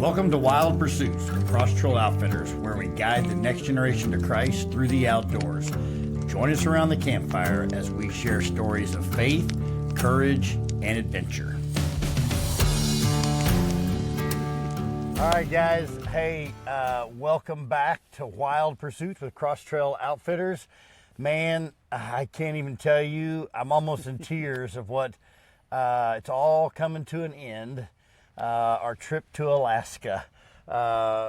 Welcome to Wild Pursuits with Cross Trail Outfitters, where we guide the next generation to Christ through the outdoors. Join us around the campfire as we share stories of faith, courage, and adventure. All right, guys. Hey, welcome back to Wild Pursuits with Cross Trail Outfitters. Man, I can't even tell you. I'm almost in tears of what it's all coming to an end. Our trip to Alaska.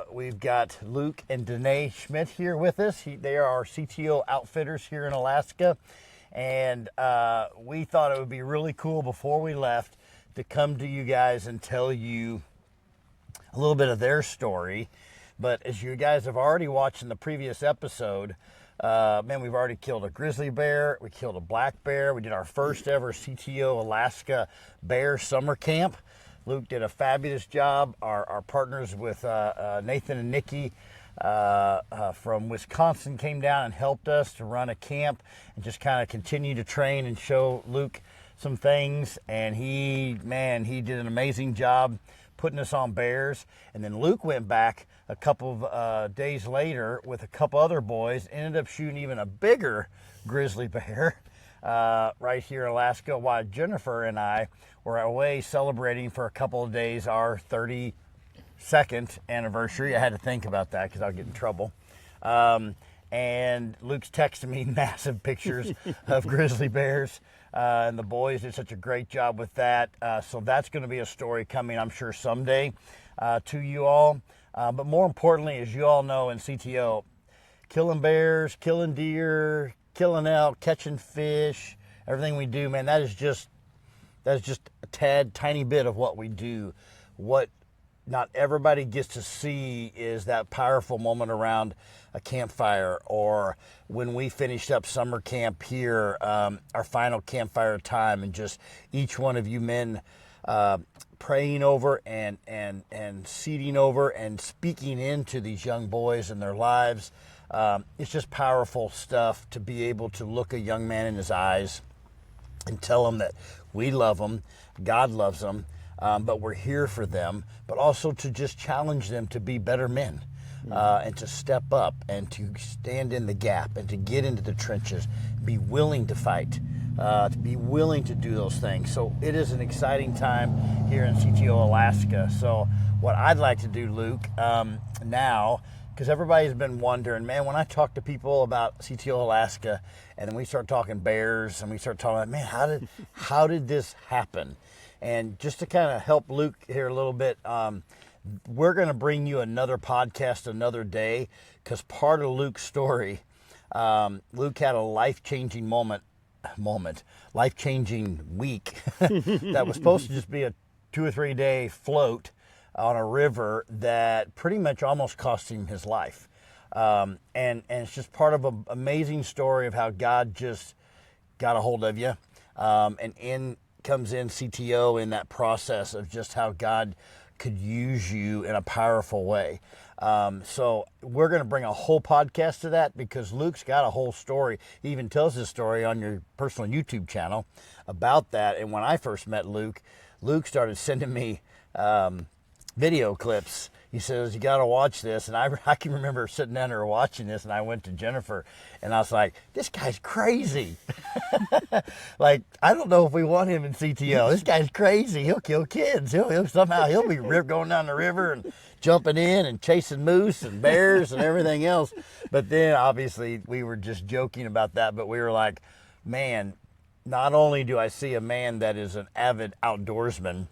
We've got Luke and Danae Schmidt here with us. They are our CTO outfitters here in Alaska. And we thought it would be really cool before we left to come to you guys and tell you a little bit of their story. But as you guys have already watched in the previous episode, man, we've already killed a grizzly bear. We killed a black bear. We did our first ever CTO Alaska bear summer camp. Luke did a fabulous job. Our partners with Nathan and Nikki from Wisconsin came down and helped us to run a camp and just kind of continue to train and show Luke some things. And he did an amazing job putting us on bears. And then Luke went back a couple of days later with a couple other boys, ended up shooting even a bigger grizzly bear right here in Alaska, while Jennifer and I were away celebrating for a couple of days our 32nd anniversary. I had to think about that because I'll get in trouble. And Luke's texting me massive pictures of grizzly bears. And the boys did such a great job with that. So that's going to be a story coming, I'm sure, someday to you all. But more importantly, as you all know in CTO, killing bears, killing deer, killing elk, catching fish, everything we do, man, that is just a tiny bit of what we do. What not everybody gets to see is that powerful moment around a campfire, or when we finished up summer camp here, our final campfire time, and just each one of you men praying over and seeding over and speaking into these young boys and their lives. It's just powerful stuff to be able to look a young man in his eyes and tell him that we love them, God loves them, but we're here for them, but also to just challenge them to be better men, and to step up and to stand in the gap and to get into the trenches, be willing to fight, to be willing to do those things. So it is an exciting time here in CTO Alaska. So what I'd like to do, Luke, now, because everybody's been wondering, man, when I talk to people about CTO Alaska and then we start talking bears and we start talking about, man, how did this happen? And just to kind of help Luke here a little bit, we're going to bring you another podcast another day, because part of Luke's story, Luke had a life-changing life-changing week that was supposed to just be a 2 or 3 day float on a river that pretty much almost cost him his life. And it's just part of an amazing story of how God just got a hold of you. And comes in CTO in that process of just how God could use you in a powerful way. So we're going to bring a whole podcast to that, because Luke's got a whole story. He even tells his story on your personal YouTube channel about that. And when I first met Luke started sending me video clips. He says, you got to watch this. And I can remember sitting down there watching this, and I went to Jennifer and I was like, this guy's crazy. Like, I don't know if we want him in CTO. This guy's crazy. He'll kill kids. He'll be going down the river and jumping in and chasing moose and bears and everything else. But then obviously we were just joking about that, but we were like, man, not only do I see a man that is an avid outdoorsman,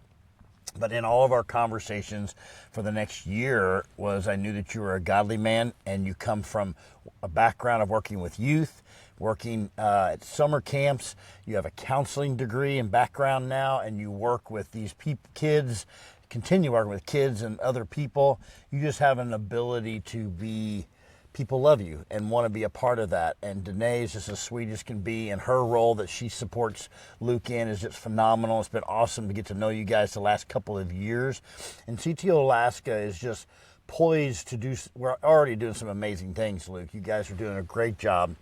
but in all of our conversations for the next year I knew that you were a godly man, and you come from a background of working with youth, working at summer camps. You have a counseling degree and background now, and you work with these kids, continue working with kids and other people. You just have an ability to be, people love you and want to be a part of that. And Danae is just as sweet as can be, and her role that she supports Luke in is just phenomenal. It's been awesome to get to know you guys the last couple of years. And CTO Alaska is just poised to do, we're already doing some amazing things, Luke. You guys are doing a great job.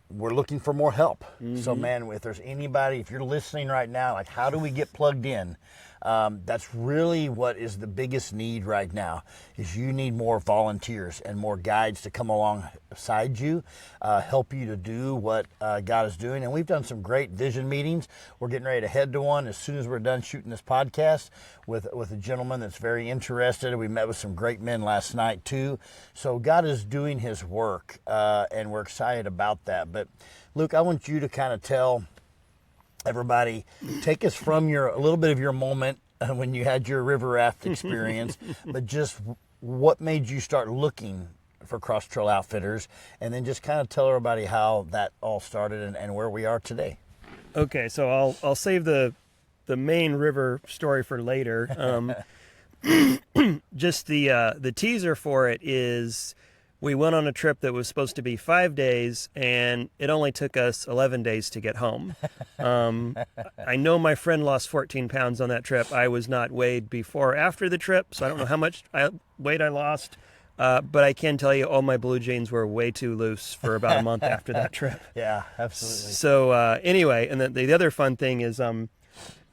We're looking for more help. So man, if there's anybody, if you're listening right now, like, how do we get plugged in? That's really what is the biggest need right now, is you need more volunteers and more guides to come alongside you, help you to do what God is doing. And we've done some great vision meetings. We're getting ready to head to one as soon as we're done shooting this podcast with a gentleman that's very interested. We met with some great men last night too. So God is doing his work, and we're excited about that. But Luke, I want you to kind of tell everybody, take us from a little bit of your moment when you had your river raft experience, but just what made you start looking for Cross Trail Outfitters, and then just kind of tell everybody how that all started and where we are today. Okay, so I'll save the main river story for later. Just the teaser for it is, we went on a trip that was supposed to be 5 days, and it only took us 11 days to get home. I know my friend lost 14 pounds on that trip. I was not weighed before or after the trip, so I don't know how much weight I lost. But I can tell you all my blue jeans were way too loose for about a month after that trip. Yeah, absolutely. So anyway, and then the other fun thing is,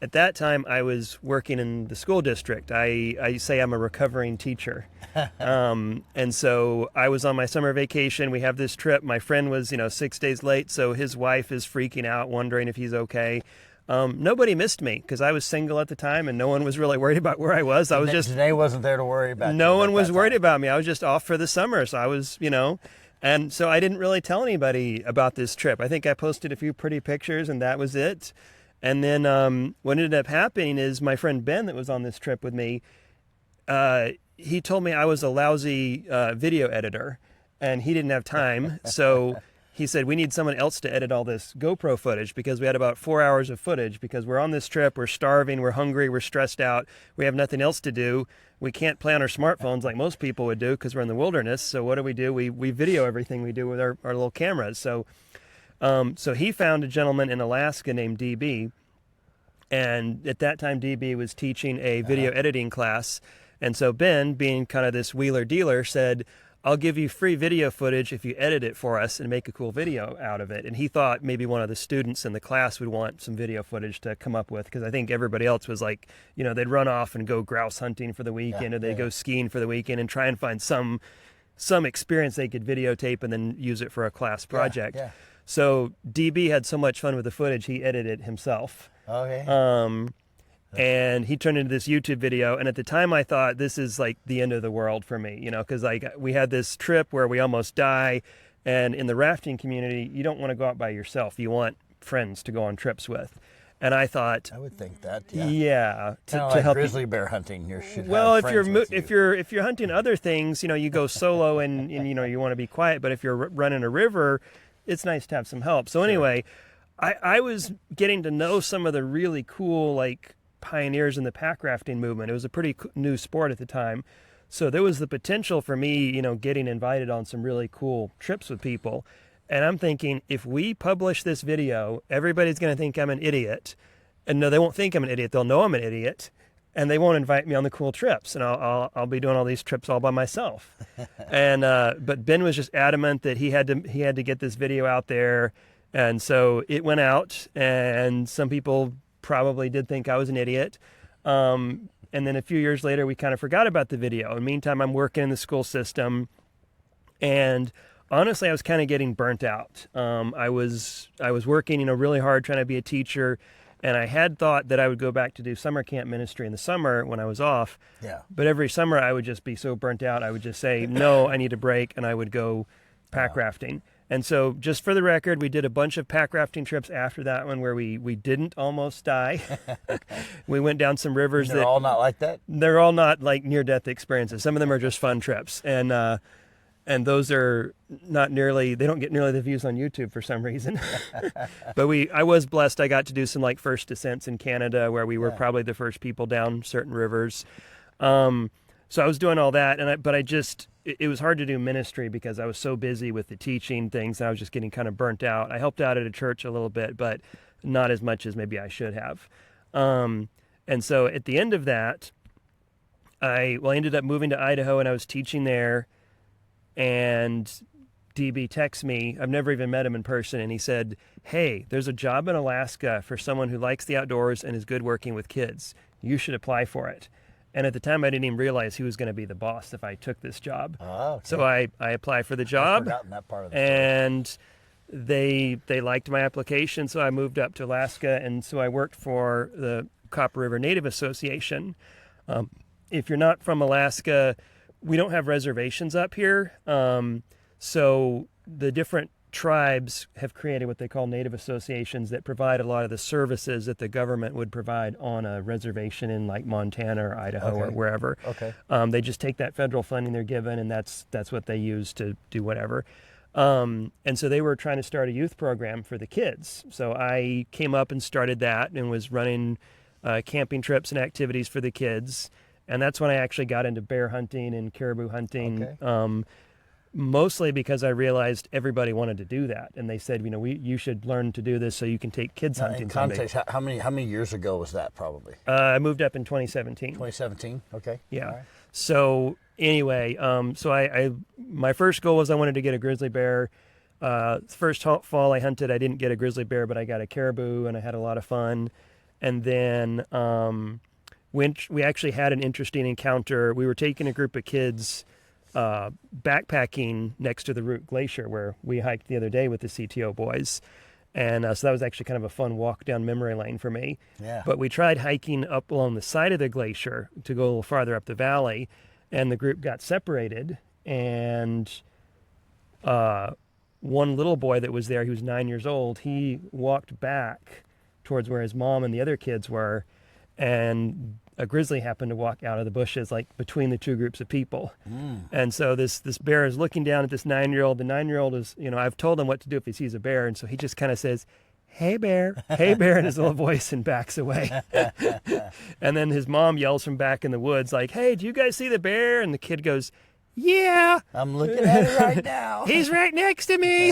at that time, I was working in the school district. I say I'm a recovering teacher. And so I was on my summer vacation. We have this trip. My friend was, 6 days late, so his wife is freaking out, wondering if he's okay. Nobody missed me because I was single at the time, and no one was really worried about where I was. Danae wasn't there to worry about you. No one was worried about me. I was just off for the summer, so I was, and so I didn't really tell anybody about this trip. I think I posted a few pretty pictures, and that was it. And then what ended up happening is my friend Ben that was on this trip with me, he told me I was a lousy video editor, and he didn't have time. So he said, we need someone else to edit all this GoPro footage, because we had about 4 hours of footage, because we're on this trip, we're starving, we're hungry, we're stressed out, we have nothing else to do. We can't play on our smartphones like most people would do because we're in the wilderness. So what do? We video everything we do with our little cameras. So he found a gentleman in Alaska named DB, and at that time DB was teaching a video editing class. And so Ben, being kind of this wheeler dealer, said, I'll give you free video footage if you edit it for us and make a cool video out of it. And he thought maybe one of the students in the class would want some video footage to come up with, because I think everybody else was like, they'd run off and go grouse hunting for the weekend, or they'd go skiing for the weekend and try and find some experience they could videotape and then use it for a class project. Yeah. So DB had so much fun with the footage, he edited it himself. Okay. And he turned into this YouTube video. And at the time I thought, this is like the end of the world for me, because we had this trip where we almost die. And in the rafting community, you don't want to go out by yourself. You want friends to go on trips with. And I thought, I would think that, yeah, to like help grizzly bear hunting. You should well, have if you're hunting other things, you go solo and you want to be quiet. But if you're running a river, it's nice to have some help. So anyway, I was getting to know some of the really cool pioneers in the pack rafting movement. It was a pretty new sport at the time. So there was the potential for me, getting invited on some really cool trips with people. And I'm thinking, if we publish this video, everybody's going to think I'm an idiot. And no, they won't think I'm an idiot. They'll know I'm an idiot. And they won't invite me on the cool trips. And I'll be doing all these trips all by myself. And but Ben was just adamant that he had to get this video out there. And so it went out, and some people probably did think I was an idiot. And then a few years later, we kind of forgot about the video. In the meantime, I'm working in the school system, and honestly, I was kind of getting burnt out. I was working, really hard trying to be a teacher, and I had thought that I would go back to do summer camp ministry in the summer when I was off. Yeah. But every summer, I would just be so burnt out. I would just say, no, I need a break, and I would go pack rafting. And so, just for the record, we did a bunch of pack rafting trips after that one where we didn't almost die. We went down some rivers. They're all not like that? They're all not like near-death experiences. Some of them are just fun trips. And those are not nearly, they don't get nearly the views on YouTube for some reason. But I was blessed. I got to do some first descents in Canada where we were probably the first people down certain rivers. So I was doing all that, but it was hard to do ministry because I was so busy with the teaching things, and I was just getting kind of burnt out. I helped out at a church a little bit, but not as much as maybe I should have. And so at the end of that, I ended up moving to Idaho, and I was teaching there, and DB texts me. I've never even met him in person, and he said, hey, there's a job in Alaska for someone who likes the outdoors and is good working with kids. you should apply for it. And at the time, I didn't even realize he was going to be the boss if I took this job. Oh, okay. So I applied for the job. I've forgotten that part of the story. And they liked my application, so I moved up to Alaska, and so I worked for the Copper River Native Association. If you're not from Alaska, we don't have reservations up here. So the different tribes have created what they call native associations that provide a lot of the services that the government would provide on a reservation in like Montana or Idaho or wherever. Okay. They just take that federal funding they're given, and that's what they use to do whatever. And so they were trying to start a youth program for the kids. So I came up and started that and was running camping trips and activities for the kids. And that's when I actually got into bear hunting and caribou hunting. Okay. Mostly because I realized everybody wanted to do that, and they said, you should learn to do this so you can take kids hunting. In context, how many years ago was that? Probably. I moved up in 2017. 2017. Okay. Yeah. All right. So anyway, so I my first goal was I wanted to get a grizzly bear. First fall I hunted, I didn't get a grizzly bear, but I got a caribou, and I had a lot of fun. And then we actually had an interesting encounter. We were taking a group of kids backpacking next to the Root Glacier where we hiked the other day with the CTO boys. And so that was actually kind of a fun walk down memory lane for me. Yeah. But we tried hiking up along the side of the glacier to go a little farther up the valley, and the group got separated. And one little boy that was there, he was 9 years old, he walked back towards where his mom and the other kids were, and a grizzly happened to walk out of the bushes, like between the two groups of people. And so this bear is looking down at this 9-year-old. The 9-year-old is, I've told him what to do if he sees a bear. And so he just kind of says, hey bear, in his little voice, and backs away. And then his mom yells from back in the woods, like, hey, do you guys see the bear? And the kid goes, yeah. I'm looking at it right now. He's right next to me.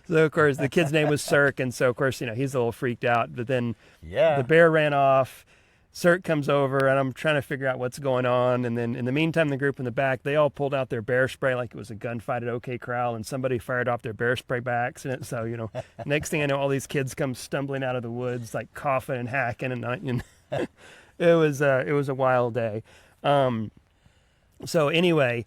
So, of course, the kid's name was Cirque. And so, of course, he's a little freaked out. But then the bear ran off. Cirque comes over, and I'm trying to figure out what's going on. And then in the meantime, the group in the back, they all pulled out their bear spray like it was a gunfight at OK Corral, and somebody fired off their bear spray by accident. So, next thing I know, all these kids come stumbling out of the woods, like coughing and hacking, and it was a wild day. So anyway,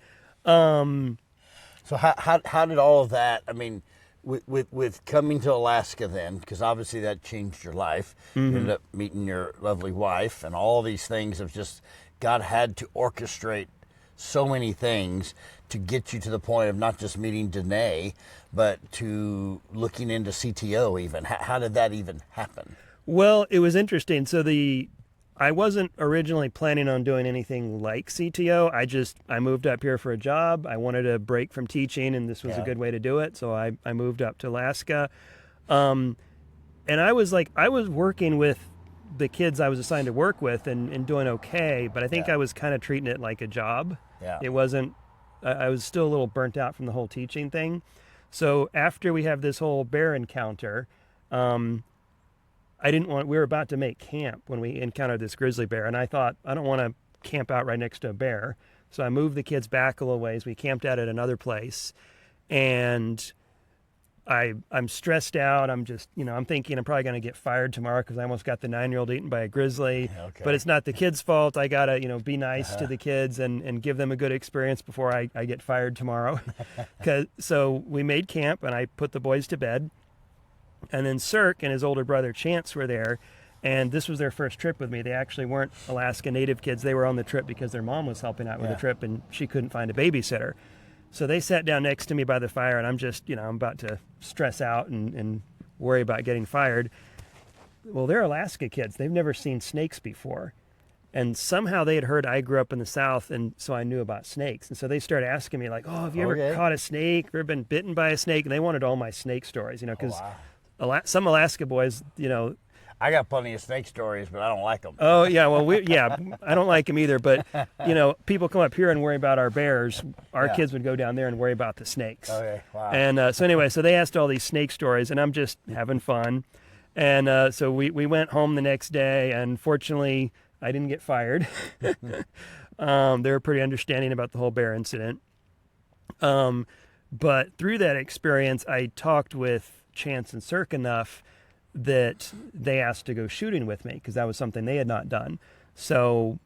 So how did all of that? I mean, with coming to Alaska then, because obviously that changed your life. You ended up meeting your lovely wife, and all these things of just God had to orchestrate so many things to get you to the point of not just meeting Danae, but to looking into CTO even. How did that even happen? Well, it was interesting. So I wasn't originally planning on doing anything like CTO. I moved up here for a job. I wanted a break from teaching, and this was a good way to do it. So I moved up to Alaska. And I was working with the kids I was assigned to work with and doing okay, but I think I was kind of treating it like a job. Yeah. It wasn't, I was still a little burnt out from the whole teaching thing. So after we have this whole bear encounter, we were about to make camp when we encountered this grizzly bear, and I thought, I don't want to camp out right next to a bear. So I moved the kids back a little ways. We camped out at another place, and I'm stressed out. I'm just, I'm thinking I'm probably going to get fired tomorrow because I almost got the 9-year-old eaten by a grizzly. Okay. But it's not the kids' fault. I got to, be nice to the kids and give them a good experience before I get fired tomorrow. So we made camp, and I put the boys to bed. And then Cirque and his older brother Chance were there, and this was their first trip with me. They actually weren't Alaska Native kids. They were on the trip because their mom was helping out with the trip, and she couldn't find a babysitter. So they sat down next to me by the fire, and I'm just, I'm about to stress out and worry about getting fired. Well, they're Alaska kids. They've never seen snakes before. And somehow they had heard I grew up in the South, and so I knew about snakes. And so they started asking me, like, oh, have you ever caught a snake? Ever been bitten by a snake? And they wanted all my snake stories, because some Alaska boys, I got plenty of snake stories, but I don't like them. Oh, yeah. Well, I don't like them either. But, people come up here and worry about our bears. Our kids would go down there and worry about the snakes. Okay, wow. And so anyway, so they asked all these snake stories, and I'm just having fun. And so we went home the next day, and fortunately, I didn't get fired. They were pretty understanding about the whole bear incident. But through that experience, I talked with Chance and Cirque enough that they asked to go shooting with me because that was something they had not done. So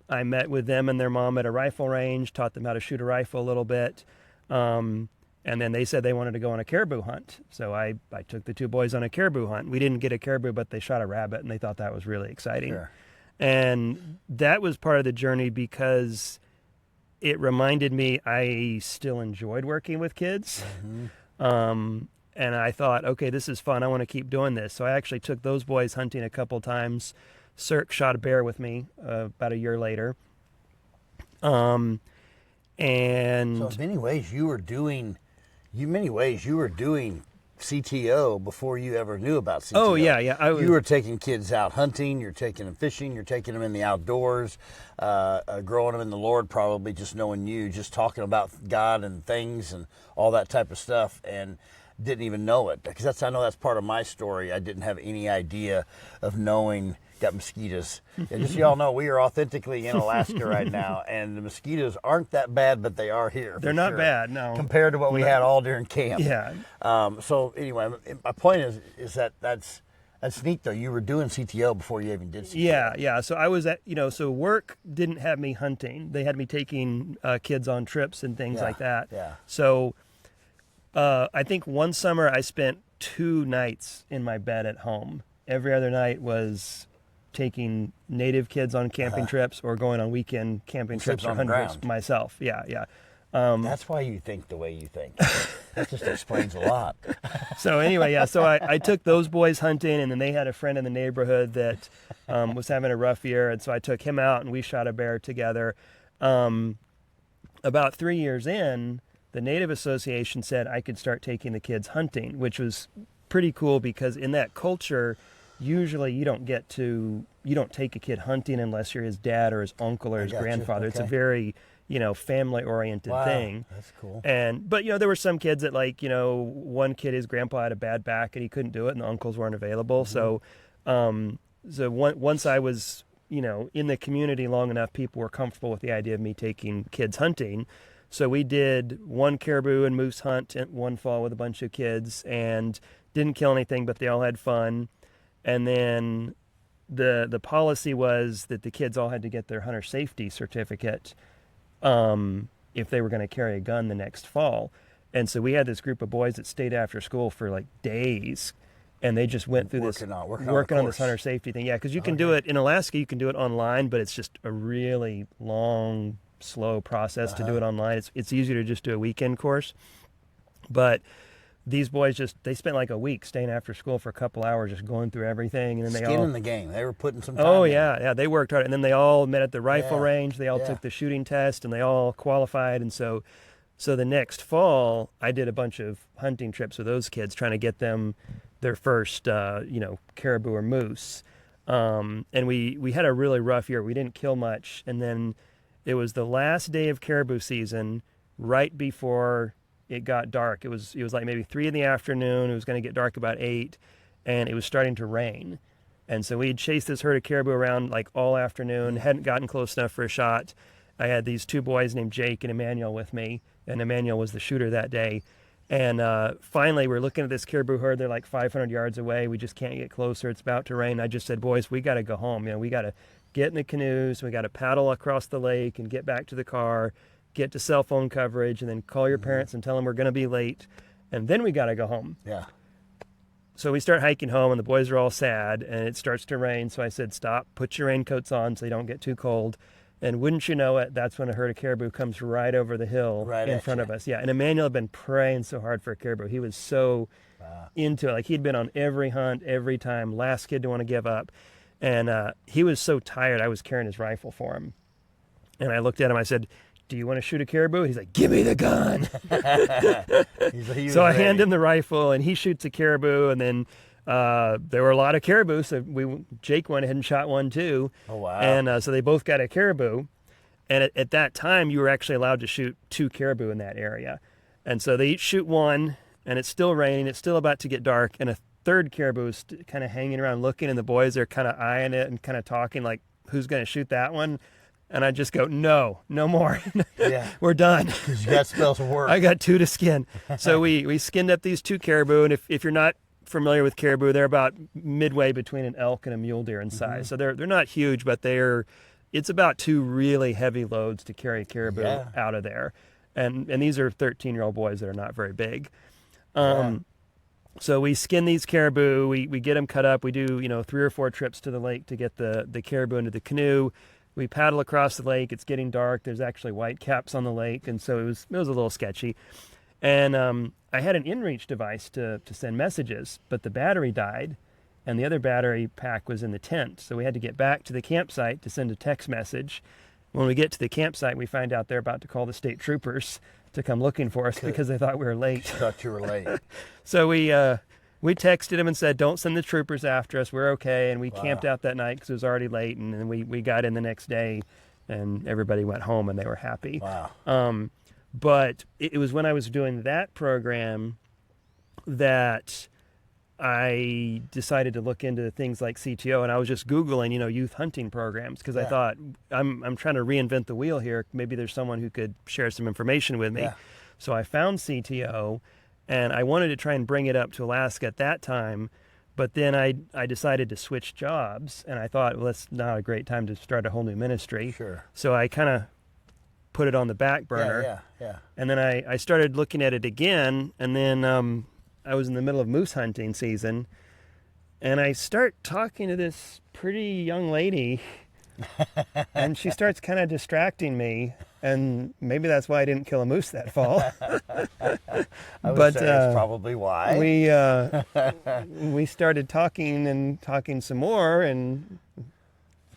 I met with them and their mom at a rifle range, taught them how to shoot a rifle a little bit. And then they said they wanted to go on a caribou hunt. So I took the two boys on a caribou hunt. We didn't get a caribou, but they shot a rabbit, and they thought that was really exciting. Sure. And that was part of the journey because it reminded me I still enjoyed working with kids. And I thought, okay, this is fun. I want to keep doing this. So I actually took those boys hunting a couple times. Cirque shot a bear with me about a year later. And so in many ways you were doing CTO before you ever knew about CTO. Oh yeah. You were taking kids out hunting, you're taking them fishing, you're taking them in the outdoors, growing them in the Lord, probably just knowing you, just talking about God and things and all that type of stuff, and didn't even know it. Because I know that's part of my story. I didn't have any idea of knowing. Got mosquitoes. And just so y'all know, we are authentically in Alaska right now, and the mosquitoes aren't that bad, but they are here. They're not bad, no. Compared to what we had all during camp. Yeah. So anyway, my point is that that's neat though. You were doing CTO before you even did CTO. Yeah. So I was at, so work didn't have me hunting. They had me taking kids on trips and things like that. Yeah. So I think one summer I spent 2 nights in my bed at home. Every other night was taking native kids on camping trips or going on weekend camping trips or hunting trips myself. Yeah. That's why you think the way you think. That just explains a lot. So anyway, yeah. So I took those boys hunting, and then they had a friend in the neighborhood that was having a rough year, and so I took him out, and we shot a bear together. About 3 years in, the Native Association said I could start taking the kids hunting, which was pretty cool because in that culture, usually you don't take a kid hunting unless you're his dad or his uncle or his grandfather. Okay. It's a very, family oriented thing. That's cool. But there were some kids that one kid, his grandpa had a bad back and he couldn't do it and the uncles weren't available. Mm-hmm. So once I was, in the community long enough, people were comfortable with the idea of me taking kids hunting. So we did one caribou and moose hunt one fall with a bunch of kids and didn't kill anything, but they all had fun. And then the policy was that the kids all had to get their hunter safety certificate if they were going to carry a gun the next fall. And so we had this group of boys that stayed after school for like days, and they just went through working on this hunter safety thing. Yeah, because you can do it in Alaska. You can do it online, but it's just a really long, slow process to do it online. It's easier to just do a weekend course, but these boys they spent like a week staying after school for a couple hours just going through everything, and then in the game. They were putting some time in. Yeah, they worked hard, and then they all met at the rifle range. They all took the shooting test, and they all qualified. And so the next fall, I did a bunch of hunting trips with those kids, trying to get them their first caribou or moose. And we had a really rough year. We didn't kill much, and then it was the last day of caribou season, right before it got dark. It was like maybe 3 in the afternoon. It was going to get dark about 8, and it was starting to rain. And so we'd chased this herd of caribou around like all afternoon, hadn't gotten close enough for a shot. I had these 2 boys named Jake and Emmanuel with me, and Emmanuel was the shooter that day. And finally, we're looking at this caribou herd. They're like 500 yards away. We just can't get closer. It's about to rain. I just said, boys, we got to go home. We got to get in the canoes. We got to paddle across the lake and get back to the car, get to cell phone coverage, and then call your parents and tell them we're going to be late, and then we got to go home. Yeah. So we start hiking home, and the boys are all sad, and it starts to rain. So I said, stop, put your raincoats on so you don't get too cold. And wouldn't you know it, that's when a herd of caribou comes right over the hill in front of us. Yeah, and Emmanuel had been praying so hard for a caribou. He was so into it. Like, he'd been on every hunt, every time, last kid to want to give up. And he was so tired, I was carrying his rifle for him. And I looked at him, I said, do you want to shoot a caribou? He's like, give me the gun. So I hand him the rifle, and he shoots a caribou, and then there were a lot of caribou, so Jake went ahead and shot one too. Oh, wow. And so they both got a caribou. And at that time, you were actually allowed to shoot 2 caribou in that area. And so they each shoot one, and it's still raining, it's still about to get dark, and a third caribou is kind of hanging around looking, and the boys are kind of eyeing it and kind of talking like, who's going to shoot that one? And I just go, no more. We're done. Because you got spells of work. I got 2 to skin. So we skinned up these 2 caribou, and if you're not familiar with caribou, they're about midway between an elk and a mule deer in size. So they're not huge, but it's about 2 really heavy loads to carry caribou out of there. And these are 13-year-old boys that are not very big. So we skin these caribou, we get them cut up. We do, 3 or 4 trips to the lake to get the caribou into the canoe. We paddle across the lake. It's getting dark. There's actually whitecaps on the lake. And so it was a little sketchy. And I had an inReach device to send messages, but the battery died and the other battery pack was in the tent. So we had to get back to the campsite to send a text message. When we get to the campsite, we find out they're about to call the state troopers to come looking for us because they thought we were late. Thought you were late. So we texted them and said, don't send the troopers after us. We're okay. And we camped out that night because it was already late. And then we got in the next day and everybody went home and they were happy. Wow. But it was when I was doing that program that I decided to look into things like CTO, and I was just Googling, youth hunting programs because I thought I'm trying to reinvent the wheel here. Maybe there's someone who could share some information with me. Yeah. So I found CTO, and I wanted to try and bring it up to Alaska at that time, but then I decided to switch jobs, and I thought, well, that's not a great time to start a whole new ministry. Sure. So I kind of put it on the back burner. Yeah. And then I started looking at it again, and then I was in the middle of moose hunting season, and I start talking to this pretty young lady, and she starts kind of distracting me, and maybe that's why I didn't kill a moose that fall. I would say that's probably why. We started talking some more, and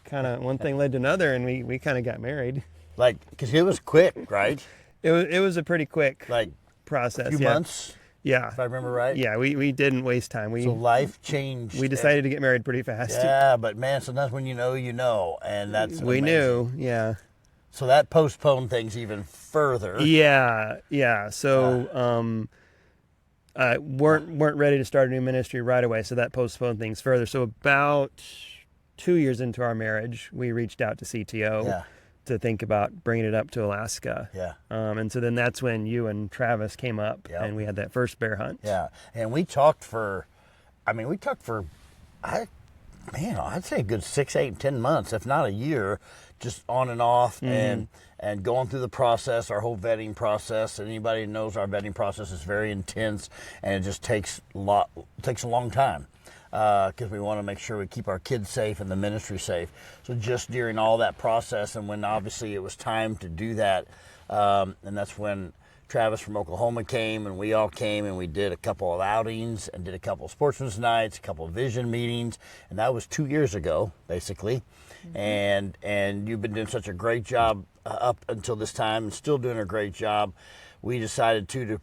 kind of one thing led to another, and we kind of got married. Because it was quick, right? It was a pretty quick process. A few months. Yeah. If I remember right. Yeah, we didn't waste time. So life changed. We decided to get married pretty fast. Yeah, but man, sometimes when you know, and that's amazing. We knew, yeah. So that postponed things even further. Yeah. So weren't ready to start a new ministry right away, so that postponed things further. So about 2 years into our marriage, we reached out to CTO. To think about bringing it up to Alaska. Yeah. And so then that's when you and Travis came up and we had that first bear hunt. Yeah. And we talked I'd say a good 6, 8, 10 months, if not a year, just on and off and going through the process, our whole vetting process. Anybody who knows our vetting process is very intense and it just takes a long time. Because we want to make sure we keep our kids safe and the ministry safe. So just during all that process, and when obviously it was time to do that, and that's when Travis from Oklahoma came, and we all came, and we did a couple of outings, and did a couple of sportsman's nights, a couple of vision meetings, and that was 2 years ago, basically. Mm-hmm. And you've been doing such a great job up until this time, and still doing a great job. We decided to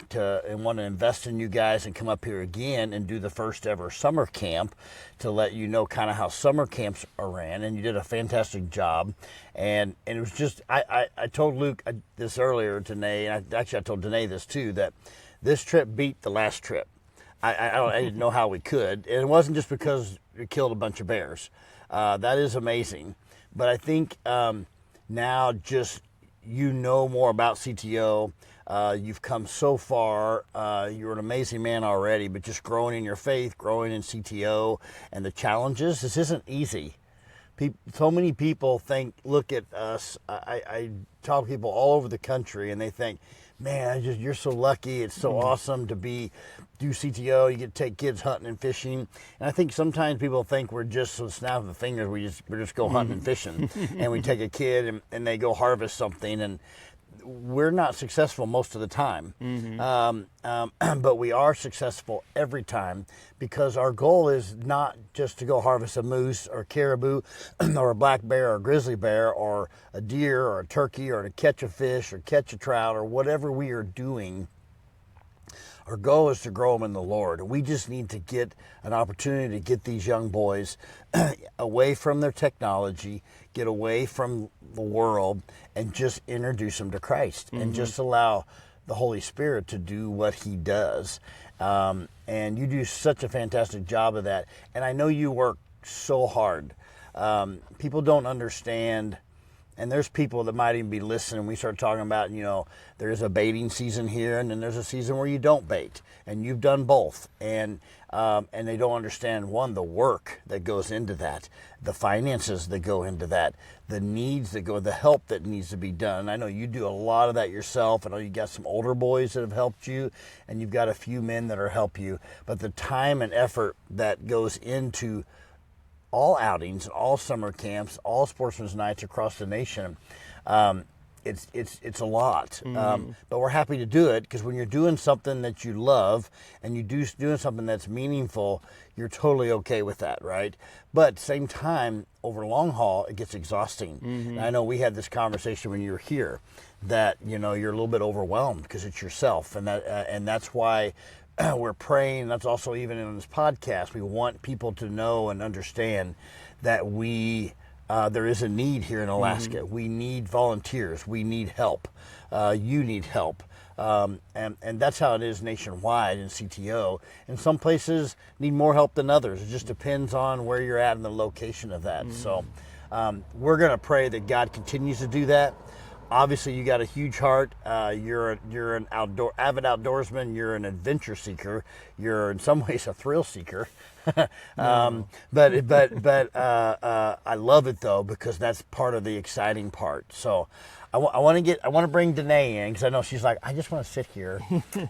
want to invest in you guys and come up here again and do the first ever summer camp to let you know kind of how summer camps are ran. And you did a fantastic job. And it was just, I told Luke this earlier, Danae, and I told Danae this too, that this trip beat the last trip. I didn't know how we could. And it wasn't just because we killed a bunch of bears. That is amazing. But I think now just more about CTO. You've come so far. You're an amazing man already, but just growing in your faith, growing in CTO, and the challenges. This isn't easy. So many people look at us. I talk to people all over the country, and they think, man, you're so lucky. It's so awesome to do CTO. You get to take kids hunting and fishing. And I think sometimes people think we're just so snap of the fingers. We just go hunting and fishing, and we take a kid and they go harvest something, and we're not successful most of the time, but we are successful every time because our goal is not just to go harvest a moose or caribou or a black bear or a grizzly bear or a deer or a turkey or to catch a fish or catch a trout or whatever we are doing. Our goal is to grow them in the Lord. We just need to get an opportunity to get these young boys away from their technology, get away from the world, and just introduce them to Christ and just allow the Holy Spirit to do what he does. And you do such a fantastic job of that. And I know you work so hard. People don't understand, And there's people that might even be listening. We start talking about, there's a baiting season here, and then there's a season where you don't bait, and you've done both. And they don't understand, one, the work that goes into that, the finances that go into that, the needs that go, the help that needs to be done. And I know you do a lot of that yourself. I know you got some older boys that have helped you, and you've got a few men that are help you. But the time and effort that goes into all outings, all summer camps, all sportsman's nights across the nation, it's a lot. But we're happy to do it, because when you're doing something that you love and doing something that's meaningful, you're totally okay with that, right? But at the same time, over long haul, it gets exhausting. And I know we had this conversation when you were here, that you're a little bit overwhelmed because it's yourself, and that's why we're praying. That's also even in this podcast. We want people to know and understand that there is a need here in Alaska. We need volunteers. We need help. You need help. And that's how it is nationwide in CTO. And some places need more help than others. It just depends on where you're at and the location of that. So we're going to pray that God continues to do that. Obviously, you got a huge heart. You're an avid outdoorsman. You're an adventure seeker. You're in some ways a thrill seeker. But I love it though, because that's part of the exciting part. So I want to bring Danae in, because I know she's like, I just want to sit here,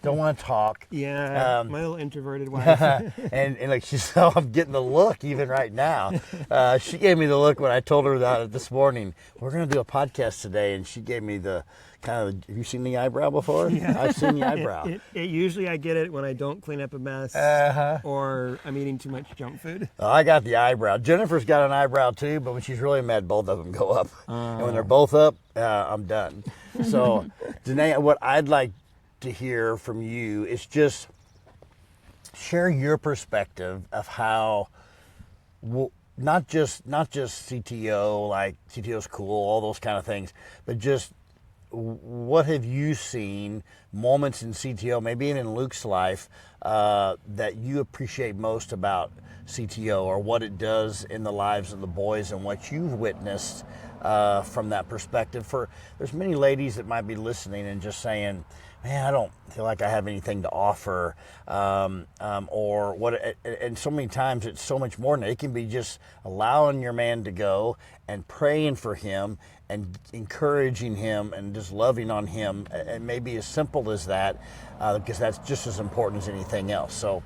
don't want to talk. Yeah, my little introverted wife. and like I'm getting the look even right now. She gave me the look when I told her about it this morning. We're going to do a podcast today, and she gave me the kind of, have you seen the eyebrow before? Yeah. I've seen the eyebrow. It usually I get it when I don't clean up a mess, or I'm eating too much junk food. I got the eyebrow. Jennifer's got an eyebrow too, but when she's really mad, both of them go up. And when they're both up, I'm done. So, Danae, what I'd like to hear from you is just share your perspective of how, not just CTO, like CTO's cool, all those kind of things, but just what have you seen, moments in CTO, maybe even in Luke's life, that you appreciate most about CTO, or what it does in the lives of the boys, and what you've witnessed from that perspective? There's many ladies that might be listening and just saying, man, I don't feel like I have anything to offer, or what. And so many times it's so much more than that. It can be just allowing your man to go and praying for him and encouraging him and just loving on him, and maybe as simple as that, because that's just as important as anything else. So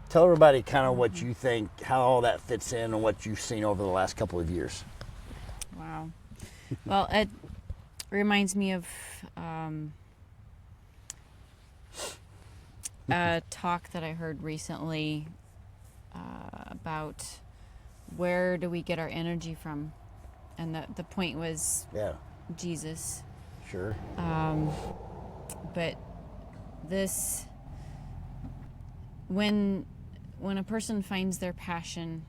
tell everybody kind of what you think, how all that fits in, and what you've seen over the last couple of years. Wow. Well, it reminds me of a talk that I heard recently about where do we get our energy from, and the point was Jesus. Sure. But this, when a person finds their passion,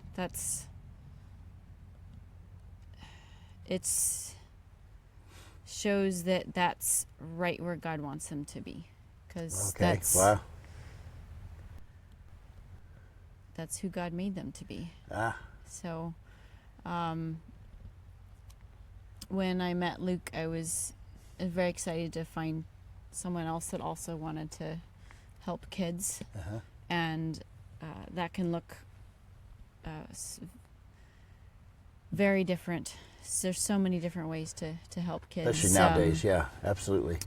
shows that that's right where God wants them to be, because that's who God made them to be. So when I met Luke, I was very excited to find someone else that also wanted to help kids, and that can look very different. There's so many different ways to help kids. Especially nowadays, yeah, absolutely.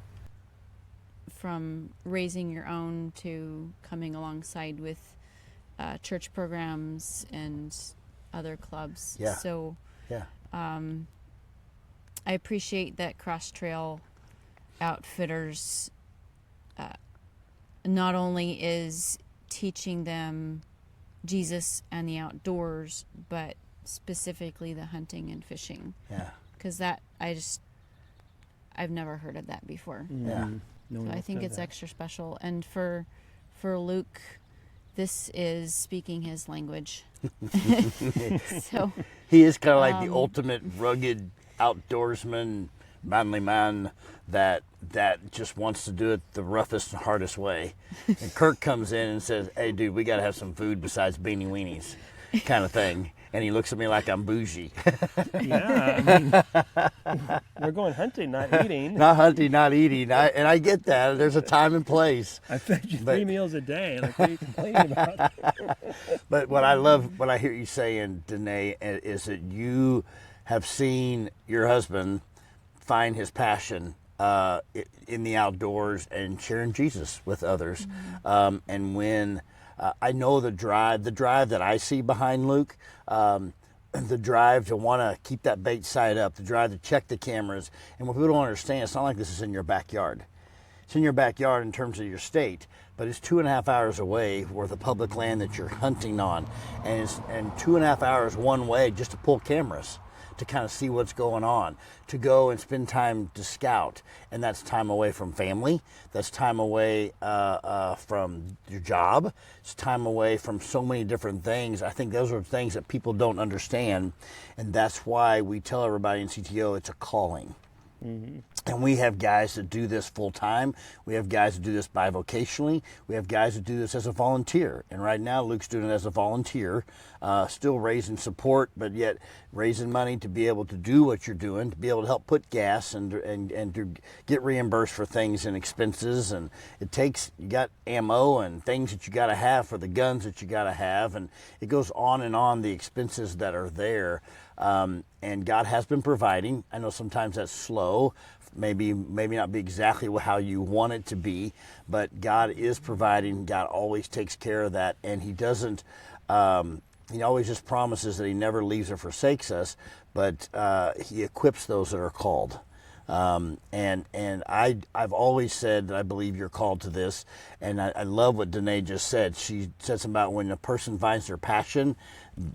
From raising your own to coming alongside with church programs and other clubs. Yeah. So I appreciate that Cross Trail Outfitters not only is teaching them Jesus and the outdoors, but specifically the hunting and fishing. Yeah. Because I've never heard of that before. Yeah. So I think it's extra special. And for Luke, this is speaking his language. So he is kind of like the ultimate rugged outdoorsman, manly man that just wants to do it the roughest and hardest way. And Kirk comes in and says, "Hey, dude, we got to have some food besides beanie weenies," kind of thing. and he looks at me like I'm bougie. Yeah, I mean, we're going hunting, not eating. Not hunting, not eating. And I get that. There's a time and place. I fed you 3 meals a day. Like, what are you complaining about? But what I love, what I hear you saying, Danae, is that you have seen your husband find his passion in the outdoors and sharing Jesus with others. Mm-hmm. And when I know the drive that I see behind Luke, the drive to want to keep that bait side up, the drive to check the cameras. And what people don't understand, it's not like this is in your backyard. It's in your backyard in terms of your state, but it's 2.5 hours away worth of public land that you're hunting on. And 2.5 hours one way just to pull cameras, to kind of see what's going on, to go and spend time to scout. And that's time away from family. That's time away from your job. It's time away from so many different things. I think those are things that people don't understand. And that's why we tell everybody in CTO it's a calling. Mm-hmm. And we have guys that do this full time. We have guys that do this bivocationally. We have guys that do this as a volunteer. And right now, Luke's doing it as a volunteer, still raising support, but yet raising money to be able to do what you're doing, to be able to help put gas and to get reimbursed for things and expenses. And it takes, you got ammo and things that you got to have for the guns that you got to have. And it goes on and on, the expenses that are there. And God has been providing. I know sometimes that's slow, maybe not be exactly how you want it to be, but God is providing. God always takes care of that, and He doesn't. He always just promises that He never leaves or forsakes us, but He equips those that are called. And I've always said that I believe you're called to this, and I love what Danae just said. She said something about when a person finds their passion,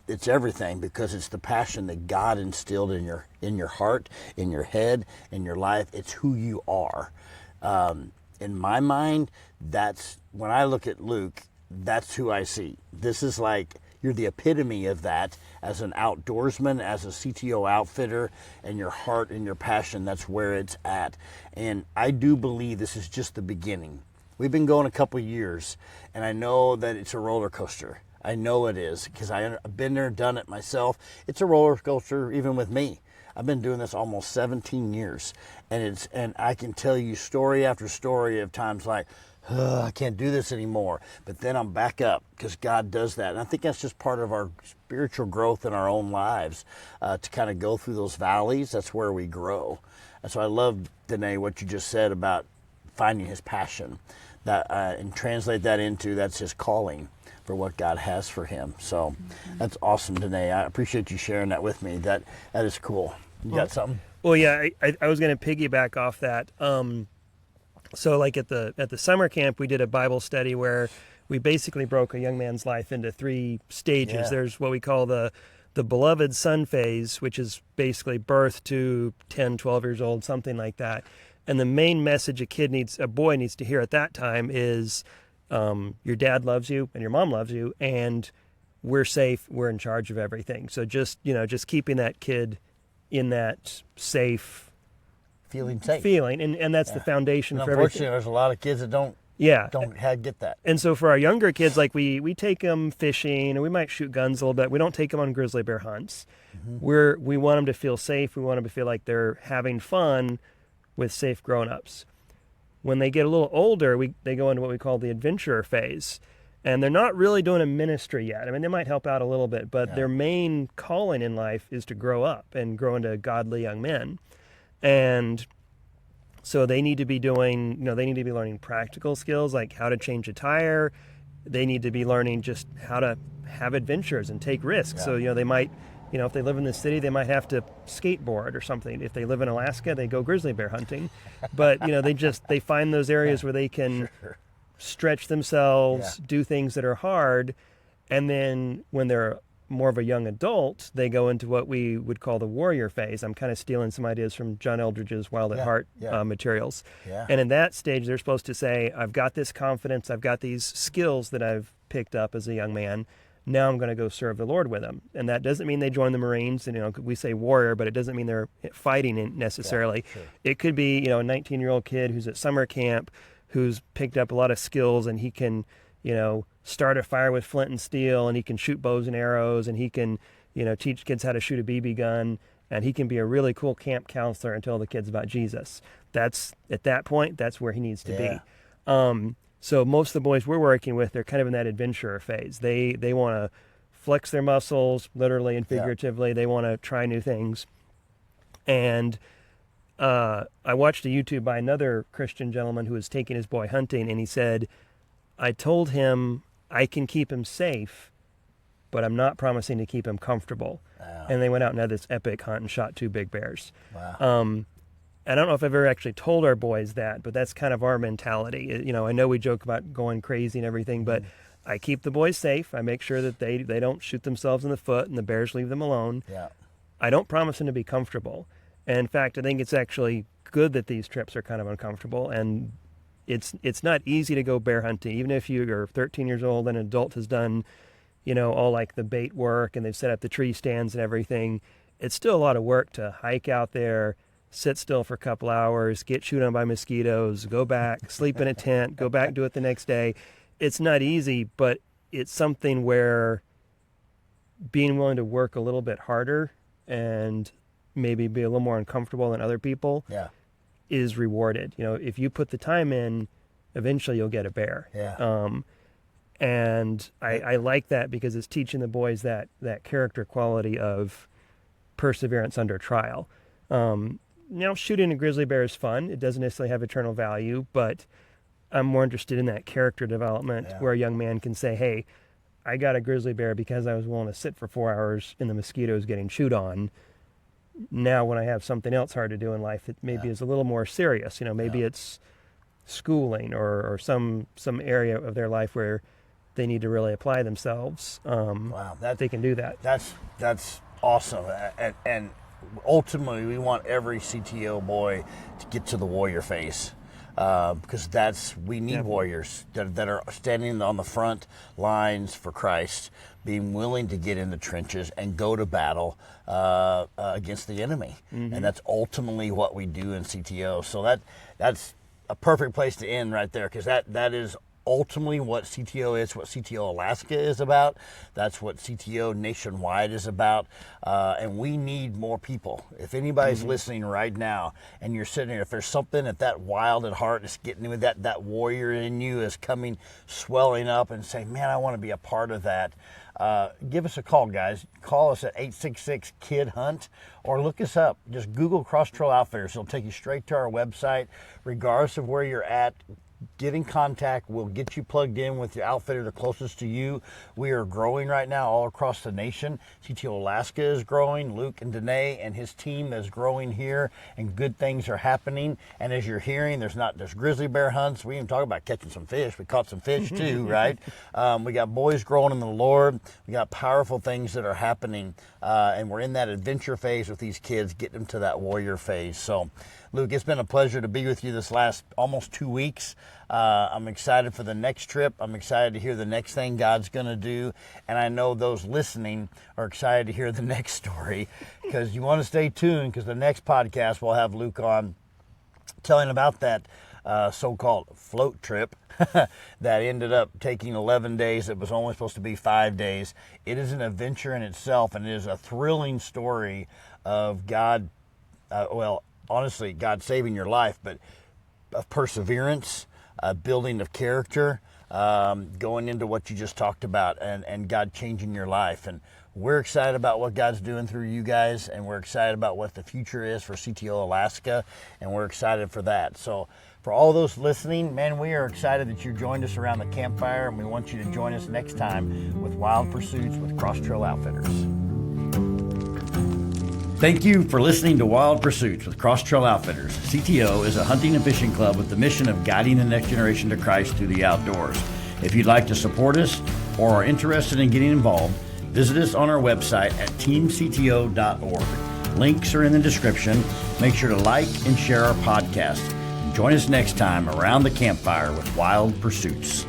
it's everything, because it's the passion that God instilled in your heart, in your head, in your life. It's who you are. In my mind, that's when I look at Luke, that's who I see. This is like, you're the epitome of that as an outdoorsman, as a CTO outfitter, and your heart and your passion, that's where it's at. And I do believe this is just the beginning. We've been going a couple years, and I know that it's a roller coaster. I know it is, because I've been there, done it myself. It's a roller coaster even with me. I've been doing this almost 17 years, and I can tell you story after story of times like, I can't do this anymore. But then I'm back up, because God does that. And I think that's just part of our spiritual growth in our own lives, to kind of go through those valleys. That's where we grow. And so I love, Danae, what you just said about finding his passion, that and translate that into that's his calling for what God has for him. So that's awesome, Danae. I appreciate you sharing that with me. That is cool. You got something? Well, yeah, I was going to piggyback off that. So like at the summer camp, we did a Bible study where we basically broke a young man's life into 3 stages. Yeah. There's what we call the beloved son phase, which is basically birth to 10, 12 years old, something like that. And the main message a boy needs to hear at that time is, your dad loves you and your mom loves you, and we're safe, we're in charge of everything. So just keeping that kid in that safe Feeling safe. And that's the foundation And for everything. unfortunately, there's a lot of kids that don't get that. And so for our younger kids, like we take them fishing, and we might shoot guns a little bit. We don't take them on grizzly bear hunts. Mm-hmm. We want them to feel safe. We want them to feel like they're having fun with safe grown-ups. When they get a little older, they go into what we call the adventurer phase. And they're not really doing a ministry yet. I mean, they might help out a little bit, but their main calling in life is to grow up and grow into godly young men. And so they need to be learning practical skills like how to change a tire. They need to be learning just how to have adventures and take risks. Yeah. So, they might, if they live in the city, they might have to skateboard or something. If they live in Alaska, they go grizzly bear hunting. But, they find those areas where they can stretch themselves, do things that are hard. And then when they're more of a young adult, they go into what we would call the warrior phase. I'm kind of stealing some ideas from John Eldridge's Wild at Heart materials. Yeah. And in that stage, they're supposed to say, I've got this confidence, I've got these skills that I've picked up as a young man. Now I'm going to go serve the Lord with them. And that doesn't mean they join the Marines. And, we say warrior, but it doesn't mean they're fighting necessarily. Yeah, sure. It could be, a 19-year-old kid who's at summer camp who's picked up a lot of skills, and he can, start a fire with flint and steel, and he can shoot bows and arrows, and he can, teach kids how to shoot a BB gun, and he can be a really cool camp counselor and tell the kids about Jesus. At that point, that's where he needs to be. So most of the boys we're working with, they're kind of in that adventurer phase. They want to flex their muscles, literally and figuratively. They want to try new things. And I watched a YouTube by another Christian gentleman who was taking his boy hunting, and he said, I told him I can keep him safe, but I'm not promising to keep him comfortable. Wow. And they went out and had this epic hunt and shot 2 big bears. Wow. I don't know if I've ever actually told our boys that, but that's kind of our mentality. I know we joke about going crazy and everything, but I keep the boys safe. I make sure that they don't shoot themselves in the foot and the bears leave them alone. Yeah. I don't promise them to be comfortable. And in fact, I think it's actually good that these trips are kind of uncomfortable. And it's not easy to go bear hunting, even if you're 13 years old and an adult has done, all like the bait work and they've set up the tree stands and everything. It's still a lot of work to hike out there, sit still for a couple hours, get chewed on by mosquitoes, go back, sleep in a tent, go back, do it the next day. It's not easy, but it's something where being willing to work a little bit harder and maybe be a little more uncomfortable than other people is rewarded. If you put the time in, eventually you'll get a bear. And I like that because it's teaching the boys that character quality of perseverance under trial. Shooting a grizzly bear is fun. It doesn't necessarily have eternal value, but I'm more interested in that character development where a young man can say, hey, I got a grizzly bear because I was willing to sit for 4 hours in the mosquitoes getting chewed on. Now when I have something else hard to do in life, it maybe is a little more serious. Maybe it's schooling or some area of their life where they need to really apply themselves. They can do that. That's awesome. And ultimately, we want every CTO boy to get to the warrior phase. Because we need warriors that are standing on the front lines for Christ, being willing to get in the trenches and go to battle against the enemy. And that's ultimately what we do in CTO. So that's a perfect place to end right there, because that is ultimately what CTO is, what CTO Alaska is about. That's what CTO nationwide is about. And we need more people. If anybody's listening right now and you're sitting here, if there's something that wild at heart is getting with that warrior in you is coming, swelling up and saying, man, I want to be a part of that. Give us a call, guys. Call us at 866-KID-HUNT or look us up. Just Google Cross Trail Outfitters. It'll take you straight to our website. Regardless of where you're at, get in contact. We'll get you plugged in with the outfitter the closest to you. We are growing right now all across the nation. CTO Alaska is growing. Luke and Danae and his team is growing here, and good things are happening. And as you're hearing, there's grizzly bear hunts. We even talk about catching some fish. We caught some fish too, right? We got boys growing in the Lord. We got powerful things that are happening, and we're in that adventure phase with these kids, getting them to that warrior phase. So, Luke, it's been a pleasure to be with you this last almost 2 weeks. I'm excited for the next trip. I'm excited to hear the next thing God's going to do. And I know those listening are excited to hear the next story, because you want to stay tuned, because the next podcast we'll have Luke on telling about that so-called float trip that ended up taking 11 days. It was only supposed to be 5 days. It is an adventure in itself, and it is a thrilling story of God, honestly, God saving your life, but of perseverance, building of character, going into what you just talked about, and God changing your life. And we're excited about what God's doing through you guys, and we're excited about what the future is for CTO Alaska, and we're excited for that. So for all those listening, man, we are excited that you joined us around the campfire, and we want you to join us next time with Wild Pursuits with Cross Trail Outfitters. Thank you for listening to Wild Pursuits with Cross Trail Outfitters. CTO is a hunting and fishing club with the mission of guiding the next generation to Christ through the outdoors. If you'd like to support us or are interested in getting involved, visit us on our website at teamcto.org. Links are in the description. Make sure to like and share our podcast. And join us next time around the campfire with Wild Pursuits.